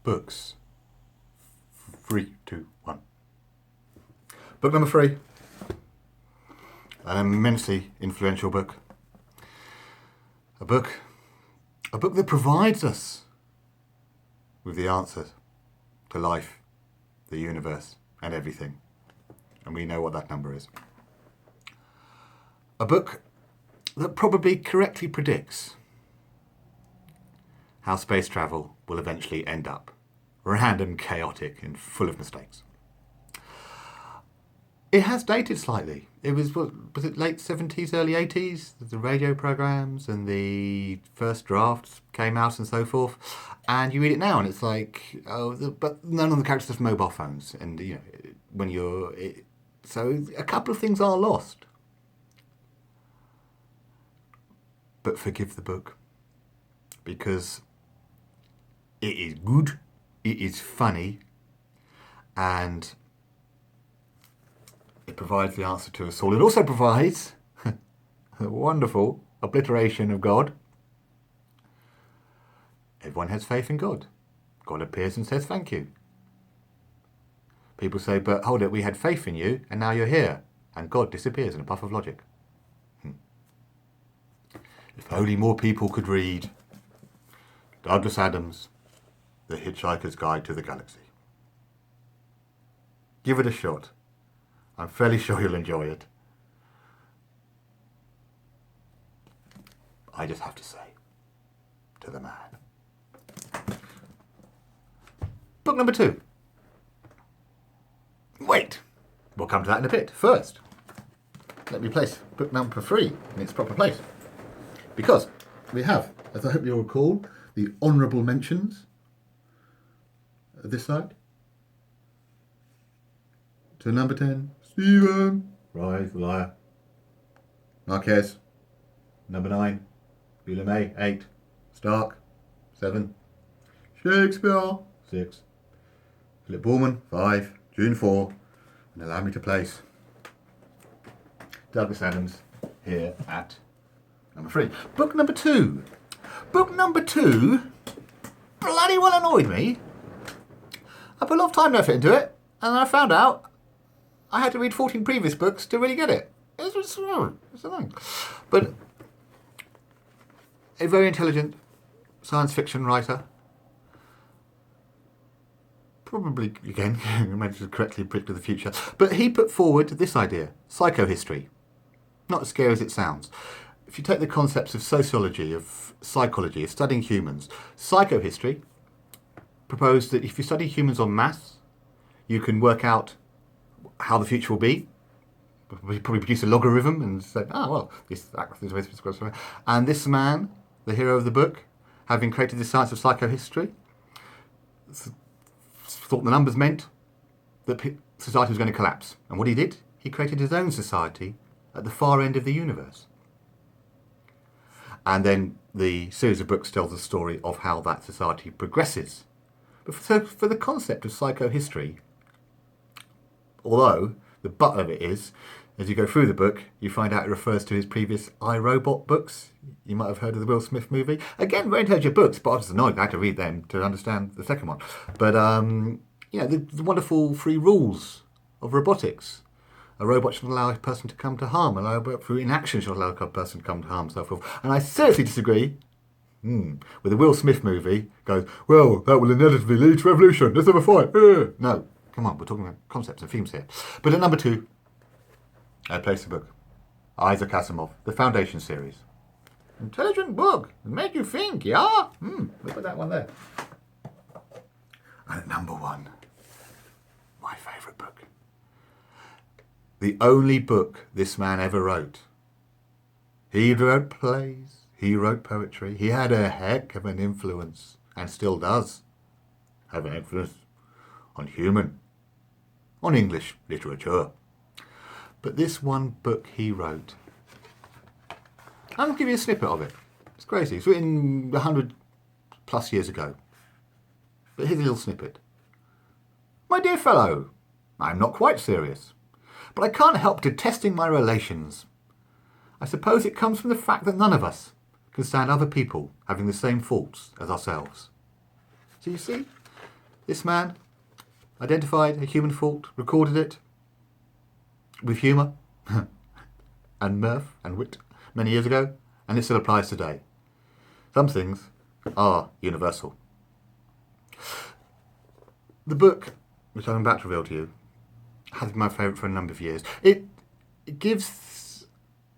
Books. 3, 2, 1. Book number 3. An immensely influential book. A book that provides us with the answers to life, the universe, and everything. And we know what that number is. A book that probably correctly predicts how space travel will eventually end up. Random, chaotic, and full of mistakes. It has dated slightly. It was it late 70s, early 80s? The radio programs and the first drafts came out and so forth. And you read it now and it's like, but none of the characters have mobile phones. And, you know, when you're... So a couple of things are lost. But forgive the book. Because it is good, it is funny, and it provides the answer to us all. It also provides a wonderful obliteration of God. Everyone has faith in God. God appears and says thank you. People say, but hold it, we had faith in you, and now you're here. And God disappears in a puff of logic. If only more people could read Douglas Adams' The Hitchhiker's Guide to the Galaxy. Give it a shot. I'm fairly sure you'll enjoy it. I just have to say, to the man. Book number 2. Wait, we'll come to that in a bit. First, let me place book number 3 in its proper place. Because we have, as I hope you'll recall, the honourable mentions at this side. To number 10, Stephen, Rise the Liar. Marquez, number 9, Bula May, 8, Stark, 7, Shakespeare, 6, Philip Pullman, 5, June 4, and allow me to place Douglas Adams here at number 3. Book number 2. Book number 2 bloody well annoyed me. I put a lot of time and effort into it, and I found out I had to read 14 previous books to really get it. It's annoying. But a very intelligent science fiction writer, probably, again, managed to correctly predict the future, but he put forward this idea, psychohistory. Not as scary as it sounds. If you take the concepts of sociology, of psychology, of studying humans, psychohistory proposed that if you study humans en masse, you can work out how the future will be. Probably produce a logarithm and say, and this man, the hero of the book, having created the science of psychohistory, thought the numbers meant that society was going to collapse. And what he did, he created his own society at the far end of the universe. And then the series of books tells the story of how that society progresses. But for the concept of psychohistory, although the butt of it is, as you go through the book, you find out it refers to his previous I, Robot books. You might have heard of the Will Smith movie. Again, very intelligent books, but I was annoyed I had to read them to understand the second one. But, the wonderful 3 rules of robotics. A robot should allow a person to come to harm. A robot through inaction should allow a person to come to harm, and so forth. And I seriously disagree with the Will Smith movie. Goes, well, that will inevitably lead to revolution. Let's have a fight. No, come on, we're talking about concepts and themes here. But at number 2, I placed the book. Isaac Asimov, The Foundation series. Intelligent book. It made you think, yeah? We'll put that one there. And at number 1, my favourite book. The only book this man ever wrote. He wrote plays, he wrote poetry, he had a heck of an influence, and still does have an influence on English literature. But this one book he wrote, I'm going to give you a snippet of it. It's crazy. It's written 100 plus years ago. But here's a little snippet. My dear fellow, I'm not quite serious. But I can't help detesting my relations. I suppose it comes from the fact that none of us can stand other people having the same faults as ourselves. So you see, This man identified a human fault, recorded it with humour and mirth and wit many years ago, and it still applies today. Some things are universal. The book, which I'm about to reveal to you, has been my favourite for a number of years. It gives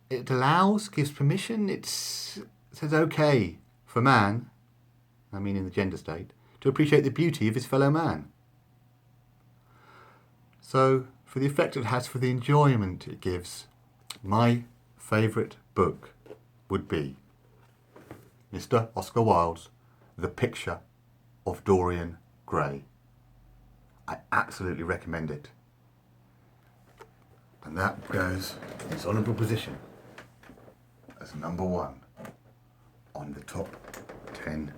permission, it says okay for man, I mean in the gender state, to appreciate the beauty of his fellow man. So, for the effect it has, for the enjoyment it gives, my favourite book would be Mr. Oscar Wilde's The Picture of Dorian Gray. I absolutely recommend it. And that goes in its honourable position as number 1 on the top 10